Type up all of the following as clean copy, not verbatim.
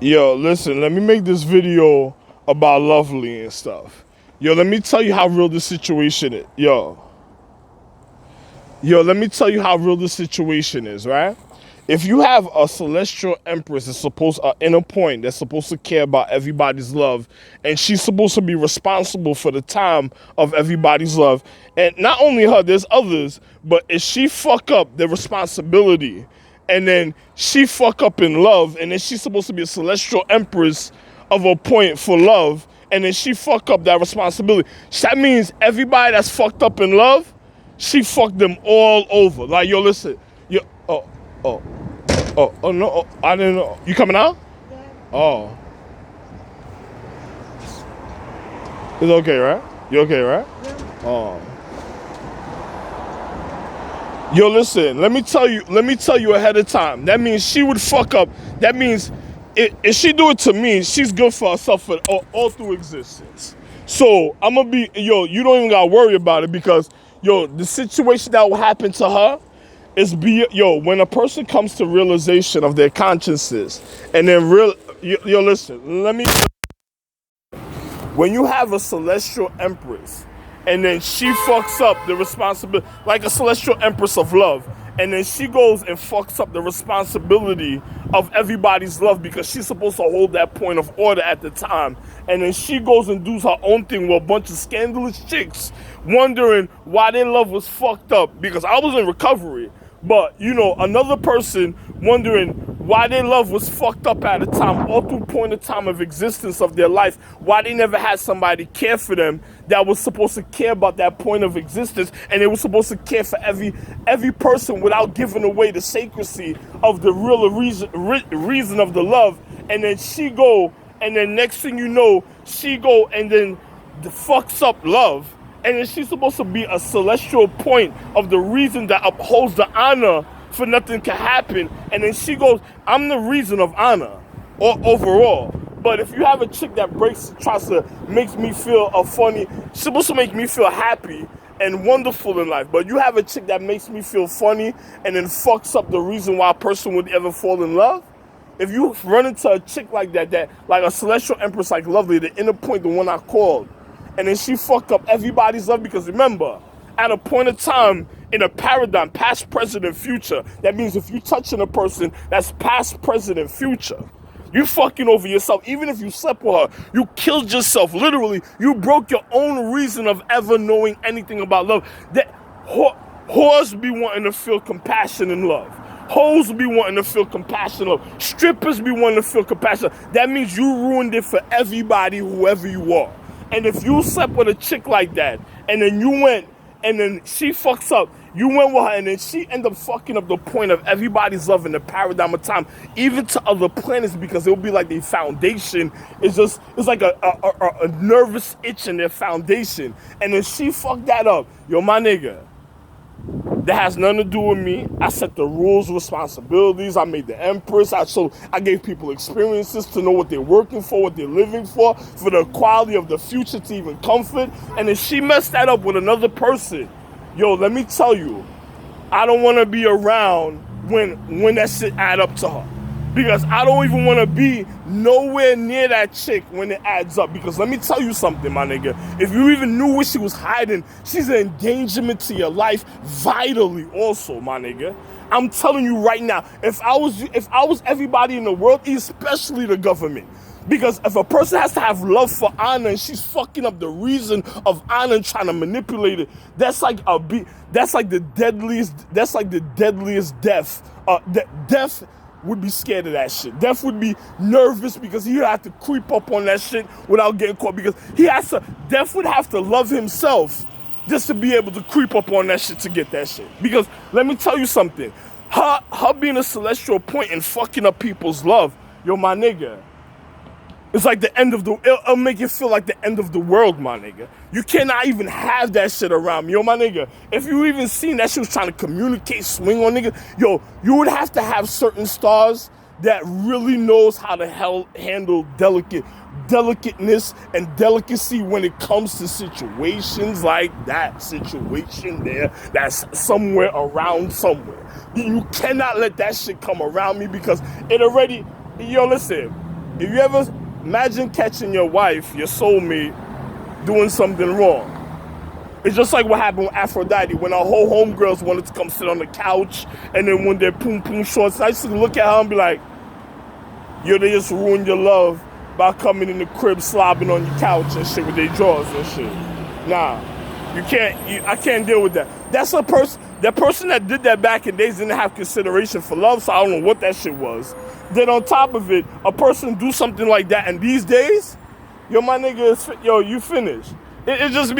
Yo, listen, let me make this video about Lovely and stuff. Yo, let me tell you how real this situation is. Let me tell you how real this situation is, right? If you have a celestial empress that's supposed, an inner point that's supposed to care about everybody's love, and she's supposed to be responsible for the time of everybody's love, and not only her, there's others, but if she fuck up the responsibility, and then she fuck up in love, and then she's supposed to be a celestial empress of a point for love, and then she fuck up that responsibility, that means everybody that's fucked up in love, she fucked them all over. Like, yo, listen, no, I didn't know. You coming out? Yeah. Oh. It's okay, right? You okay, right? Yeah. Oh. Yo, listen, let me tell you ahead of time. That means she would fuck up. That means if she do it to me, she's good for herself for all through existence. So I'm gonna be, yo, you don't even gotta worry about it because, yo, the situation that will happen to her is when a person comes to realization of their consciences and then listen, when you have a celestial empress and then she fucks up the responsibility, like a celestial empress of love, and then she goes and fucks up the responsibility of everybody's love because she's supposed to hold that point of order at the time, and then she goes and does her own thing with a bunch of scandalous chicks wondering why their love was fucked up, because I was in recovery, but another person wondering why their love was fucked up at a time, all through point of time of existence of their life, why they never had somebody care for them that was supposed to care about that point of existence, and they were supposed to care for every person without giving away the sacredcy of the real reason of the love. And then she go, and then next thing you know, she go and then fucks up love. And then she's supposed to be a celestial point of the reason that upholds the honor for nothing can happen. And then she goes, I'm the reason of honor overall. But if you have a chick that tries to make me feel funny, she's supposed to make me feel happy and wonderful in life. But you have a chick that makes me feel funny and then fucks up the reason why a person would ever fall in love. If you run into a chick like that like a celestial empress like Lovely, the inner point, the one I called, and then she fucked up everybody's love, because remember, at a point of time in a paradigm, past, present, and future, that means if you touching a person, that's past, present, and future. You fucking over yourself. Even if you slept with her, you killed yourself. Literally, you broke your own reason of ever knowing anything about love. That whores be wanting to feel compassion and love. Hoes be wanting to feel compassion. Love. Strippers be wanting to feel compassion. That means you ruined it for everybody, whoever you are. And if you slept with a chick like that, and then you went, and then she fucks up, you went with her, and then she ended up fucking up the point of everybody's love in the paradigm of time, even to other planets, because it'll be like their foundation it's like a nervous itch in their foundation. And then she fucked that up. Yo, my nigga, that has nothing to do with me. I set the rules, responsibilities. I made the empress. I gave people experiences to know what they're working for, what they're living for the quality of the future to even comfort. And then she messed that up with another person. Yo, let me tell you, I don't want to be around when that shit add up to her. Because I don't even want to be nowhere near that chick when it adds up. Because let me tell you something, my nigga. If you even knew where she was hiding, she's an endangerment to your life vitally also, my nigga. I'm telling you right now, if I was everybody in the world, especially the government, because if a person has to have love for honor and she's fucking up the reason of honor and trying to manipulate it, that's like the deadliest death. Death would be scared of that shit. Death would be nervous because he'd have to creep up on that shit without getting caught, because Death would have to love himself just to be able to creep up on that shit to get that shit. Because let me tell you something, her being a celestial point and fucking up people's love, yo, my nigga, it's like the end of it'll make you feel like the end of the world, my nigga. You cannot even have that shit around me, yo, my nigga. If you even seen that she was trying to communicate, swing on nigga, yo, you would have to have certain stars that really knows how to handle delicateness and delicacy when it comes to situations like that situation there that's somewhere around somewhere. You cannot let that shit come around me, because it already, yo, listen, If you ever imagine catching your wife, your soulmate, doing something wrong. It's just like what happened with Aphrodite when our whole homegirls wanted to come sit on the couch, and then when their poom poom shorts, I used to look at her and be like, yo, they just ruined your love by coming in the crib slobbing on your couch and shit with their drawers and shit. Nah, I can't deal with that. That's a person, that person that did that back in days didn't have consideration for love, so I don't know what that shit was. Then on top of it, a person do something like that, and these days, yo, my nigga, yo, you finished. It'll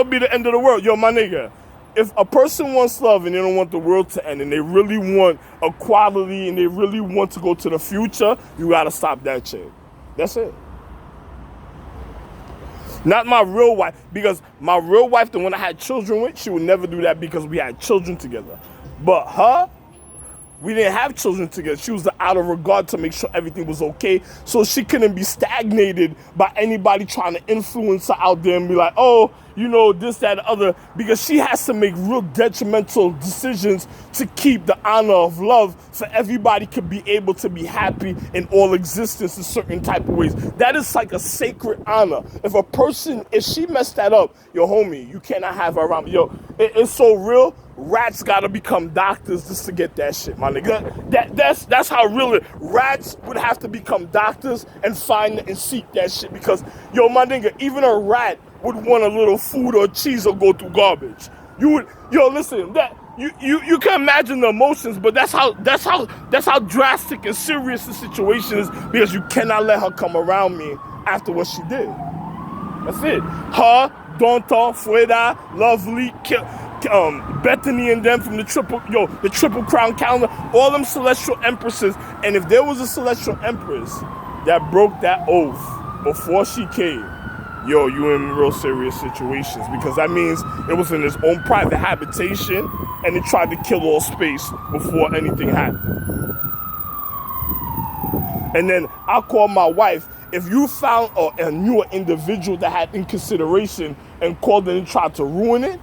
be the end of the world. Yo, my nigga, if a person wants love and they don't want the world to end and they really want equality and they really want to go to the future, you gotta stop that shit. That's it. Not my real wife, because my real wife, the one I had children with, she would never do that because we had children together. But her, we didn't have children together. She was out of regard to make sure everything was okay, so she couldn't be stagnated by anybody trying to influence her out there and be like, oh, you know, this, that, other, because she has to make real detrimental decisions to keep the honor of love so everybody could be able to be happy in all existence in certain type of ways. That is like a sacred honor. If she messed that up, yo, homie, you cannot have her around. Yo, it's so real. Rats gotta become doctors just to get that shit, my nigga. That's how real it. Rats would have to become doctors and find and seek that shit because, yo, my nigga, even a rat would want a little food or cheese or go through garbage. You would, yo, listen, that you can imagine the emotions, but that's how drastic and serious the situation is because you cannot let her come around me after what she did. That's it. Her, Donta, Fueda, Lovely, Bethany and them from the Triple Crown calendar, all them celestial empresses. And if there was a celestial empress that broke that oath before she came, yo, you in real serious situations because that means it was in his own private habitation and it tried to kill all space before anything happened. And then I call my wife. If you found a new individual that had inconsideration and called and tried to ruin it,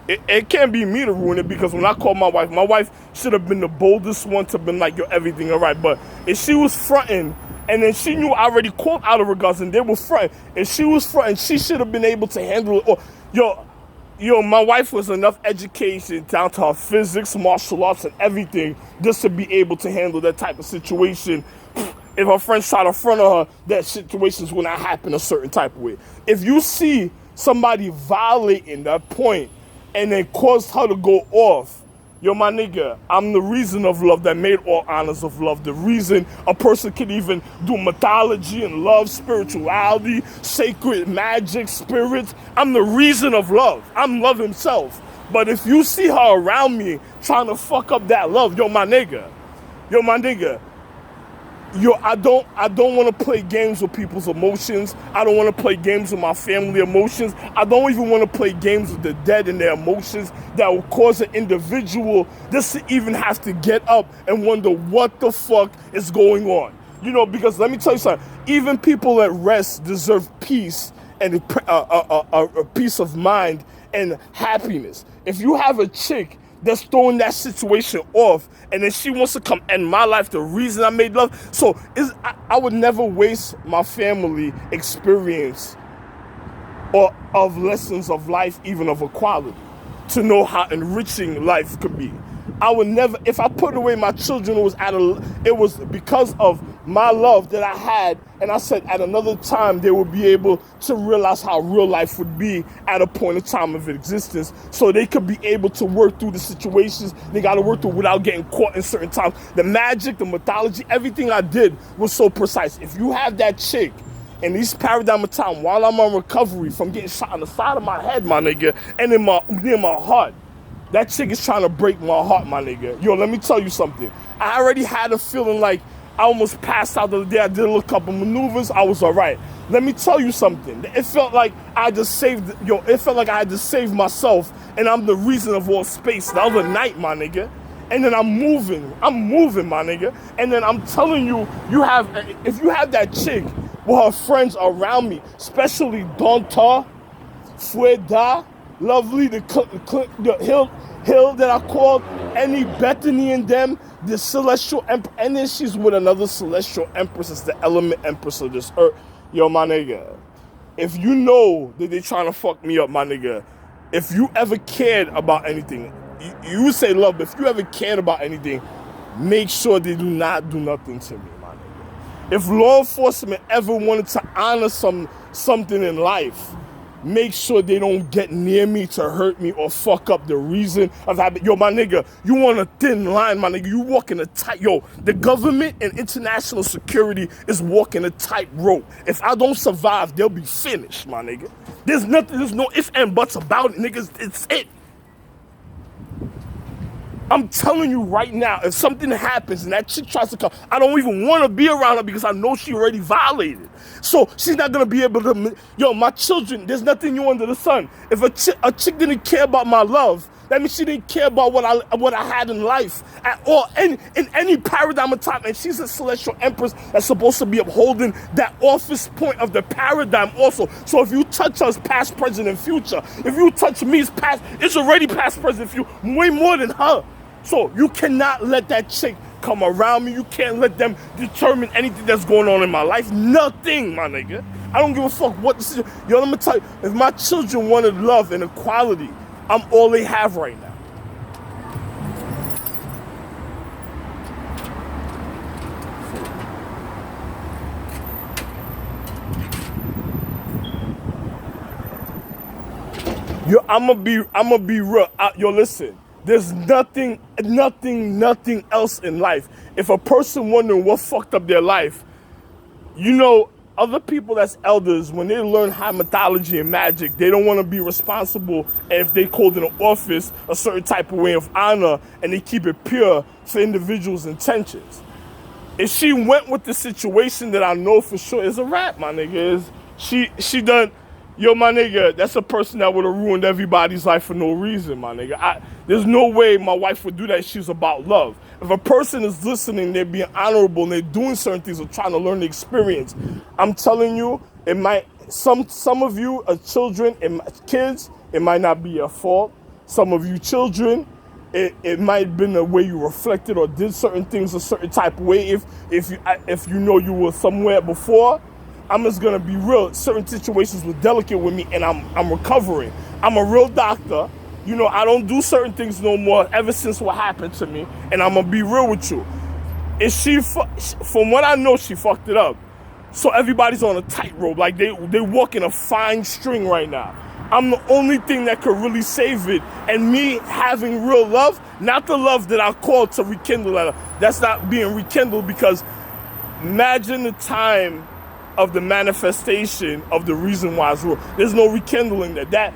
it can't be me to ruin it because when I called my wife should have been the boldest one to been like, yo, everything all right. But if she was fronting and then she knew I already called out of regards and they were fronting, if she was fronting, she should have been able to handle it. Or, yo, my wife was enough education down to her physics, martial arts, and everything just to be able to handle that type of situation. If her friends try to front of her, that situations will not happen a certain type of way. If you see somebody violating that point and then caused her to go off, yo, my nigga, I'm the reason of love that made all honors of love. The reason a person can even do mythology and love, spirituality, sacred magic, spirits. I'm the reason of love. I'm love himself. But if you see her around me trying to fuck up that love, yo, my nigga, I don't want to play games with people's emotions. I don't want to play games with my family emotions. I don't even want to play games with the dead and their emotions that will cause an individual just to even have to get up and wonder what the fuck is going on. You know, because let me tell you something. Even people at rest deserve peace and a peace of mind and happiness. If you have a chick that's throwing that situation off and then she wants to come end my life, the reason I made love. So I would never waste my family experience or of lessons of life, even of equality, to know how enriching life could be. I would never, if I put away my children, it was because of my love that I had, and I said at another time they would be able to realize how real life would be at a point in time of existence, so they could be able to work through the situations they got to work through without getting caught in certain times. The magic, the mythology, everything I did was so precise. If you have that chick in these paradigm of time while I'm on recovery from getting shot on the side of my head, my nigga, and near my heart, that chick is trying to break my heart, my nigga. Yo, let me tell you something. I already had a feeling like I almost passed out the other day. I did a little couple maneuvers. I was all right. Let me tell you something. It felt like I just saved, it felt like I had to save myself, and I'm the reason of all space the other night, my nigga. And then I'm moving, my nigga. And then I'm telling you, if you have that chick with her friends around me, especially Donta, Fueda, Lovely, the Hill that I called, any Bethany and them, the celestial empress, and then she's with another celestial empress. It's the element empress of this earth. Yo, my nigga, if you know that they trying to fuck me up, my nigga, if you ever cared about anything, you would say love, but if you ever cared about anything, make sure they do not do nothing to me, my nigga. If law enforcement ever wanted to honor something in life, make sure they don't get near me to hurt me or fuck up the reason of having. Yo, my nigga, you on a thin line, my nigga. You walking a tight. Yo, the government and international security is walking a tight rope. If I don't survive, they'll be finished, my nigga. There's no ifs and buts about it, niggas. It's it. I'm telling you right now, if something happens and that chick tries to come, I don't even want to be around her because I know she already violated. So she's not going to be able to, yo, my children, there's nothing new under the sun. If a chick didn't care about my love, that means she didn't care about what I had in life at all. And in any paradigm of time, and she's a celestial empress that's supposed to be upholding that office point of the paradigm also. So if you touch us, past, present, and future, if you touch me, it's already past, present, future, way more than her. So you cannot let that chick come around me. You can't let them determine anything that's going on in my life. Nothing, my nigga. I don't give a fuck what this is. Yo, let me tell you, if my children wanted love and equality, I'm all they have right now. Yo, I'ma be real. Yo, listen. There's nothing else in life. If a person wondering what fucked up their life, you know, other people that's elders, when they learn high mythology and magic, they don't want to be responsible if they called in an office a certain type of way of honor and they keep it pure for individuals' intentions. If she went with the situation that I know for sure is a wrap, my nigga, she done. Yo, my nigga, that's a person that would have ruined everybody's life for no reason, my nigga. There's no way my wife would do that. She's about love. If a person is listening, they're being honorable, and they're doing certain things or trying to learn the experience, I'm telling you, it might, some of you are children and kids, it might not be your fault. Some of you children, it might have been the way you reflected or did certain things a certain type of way. If you know you were somewhere before, I'm just gonna be real. Certain situations were delicate with me, and I'm recovering. I'm a real doctor. You know, I don't do certain things no more ever since what happened to me, and I'm gonna be real with you. From what I know, she fucked it up. So everybody's on a tightrope, like they walk in a fine string right now. I'm the only thing that could really save it, and me having real love, not the love that I called to rekindle her. That's not being rekindled, because imagine the time of the manifestation of the reason why it's real. There's no rekindling that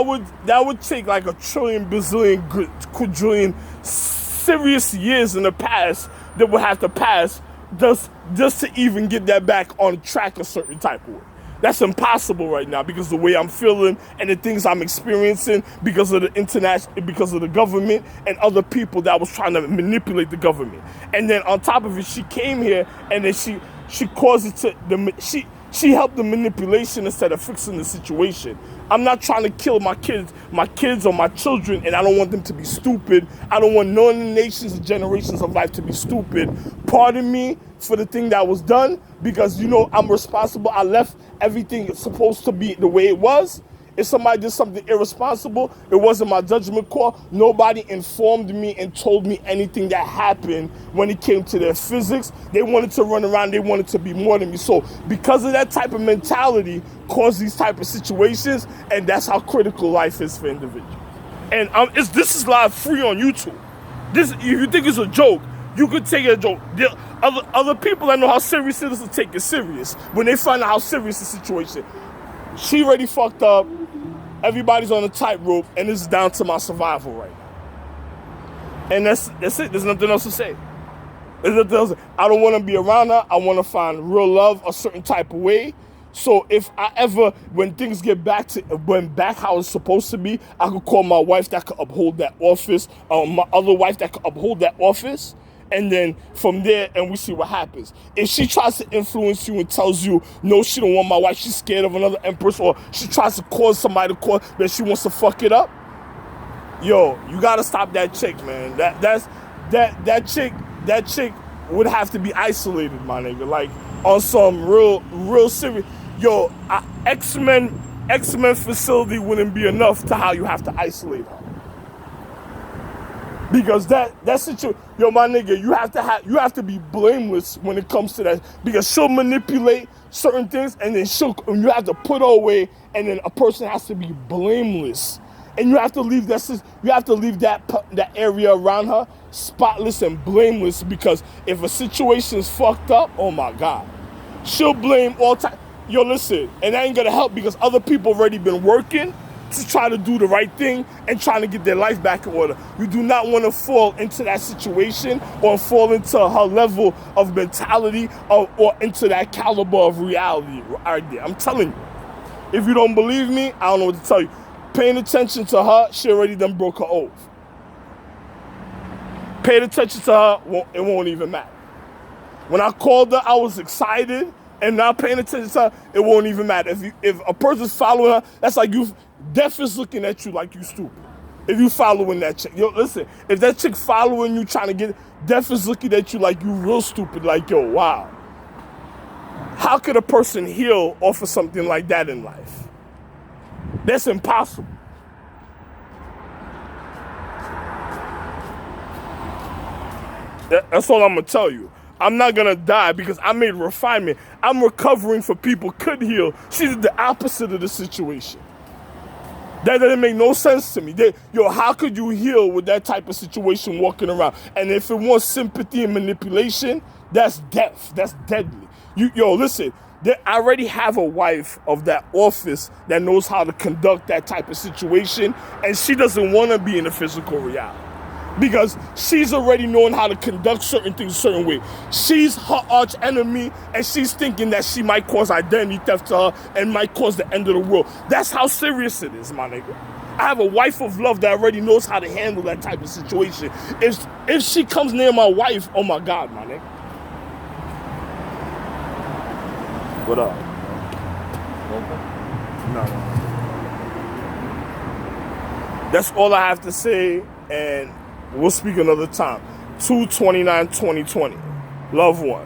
would take like a trillion, bazillion, quadrillion serious years in the past that would have to pass just to even get that back on track a certain type of way. That's impossible right now because of the way I'm feeling and the things I'm experiencing because of the government and other people that was trying to manipulate the government. And then on top of it, she came here and then she caused it to she helped the manipulation instead of fixing the situation. I'm not trying to kill my kids or my children, and I don't want them to be stupid. I don't want no nations and generations of life to be stupid. Pardon me for the thing that was done, because, you know, I'm responsible. I left everything supposed to be the way it was. If somebody did something irresponsible, it wasn't my judgment call. Nobody informed me and told me anything that happened when it came to their physics. They wanted to run around. They wanted to be more than me. So because of that type of mentality caused these type of situations, and that's how critical life is for individuals. And this is live free on YouTube. If you think it's a joke, you could take it a joke. There are other people that know how serious it is to take it serious. When they find out how serious the situation, she already fucked up. Everybody's on a tightrope, and it's down to my survival right now. And that's it. There's nothing else to say. There's nothing else. I don't want to be around her. I want to find real love a certain type of way. So if I ever, when things get back how it's supposed to be, I could call my wife that could uphold that office, my other wife that could uphold that office. And then from there, and we see what happens. If she tries to influence you and tells you, no, she don't want my wife, she's scared of another empress, or she tries to cause somebody to call that she wants to fuck it up, yo, you gotta stop that chick, man. That chick, that chick would have to be isolated, my nigga. Like on some real serious. Yo, X-Men facility wouldn't be enough to how you have to isolate her. Because that situation, yo, my nigga, you have to be blameless when it comes to that. Because she'll manipulate certain things, and then you have to put her away, and then a person has to be blameless, and you have to leave that area around her spotless and blameless. Because if a situation's fucked up, oh my God, she'll blame all time. Yo, listen, and that ain't gonna help because other people already been working to try to do the right thing and trying to get their life back in order. You do not want to fall into that situation or fall into her level of mentality or into that caliber of reality right there. I'm telling you. If you don't believe me, I don't know what to tell you. Paying attention to her, she already done broke her oath. Paying attention to her, it won't even matter. When I called her, I was excited. And now paying attention to her, it won't even matter. If a person's following her, that's like death is looking at you like you stupid. If you following that chick. Yo, listen, if that chick following you trying to get, death is looking at you like you real stupid. Like, yo, wow. How could a person heal off of something like that in life? That's impossible. That's all I'm going to tell you. I'm not going to die because I made refinement. I'm recovering for people could heal. She's the opposite of the situation. That doesn't make no sense to me. Yo, how could you heal with that type of situation walking around? And if it wants sympathy and manipulation, that's death. That's deadly. Yo, listen, I already have a wife of that office that knows how to conduct that type of situation, and she doesn't want to be in a physical reality. Because she's already knowing how to conduct certain things a certain way. She's her arch enemy, and she's thinking that she might cause identity theft to her and might cause the end of the world. That's how serious it is, my nigga. I have a wife of love that already knows how to handle that type of situation. If she comes near my wife, oh my God, my nigga. What up? No. That's all I have to say, and we'll speak another time. 2/29/2020. Love one.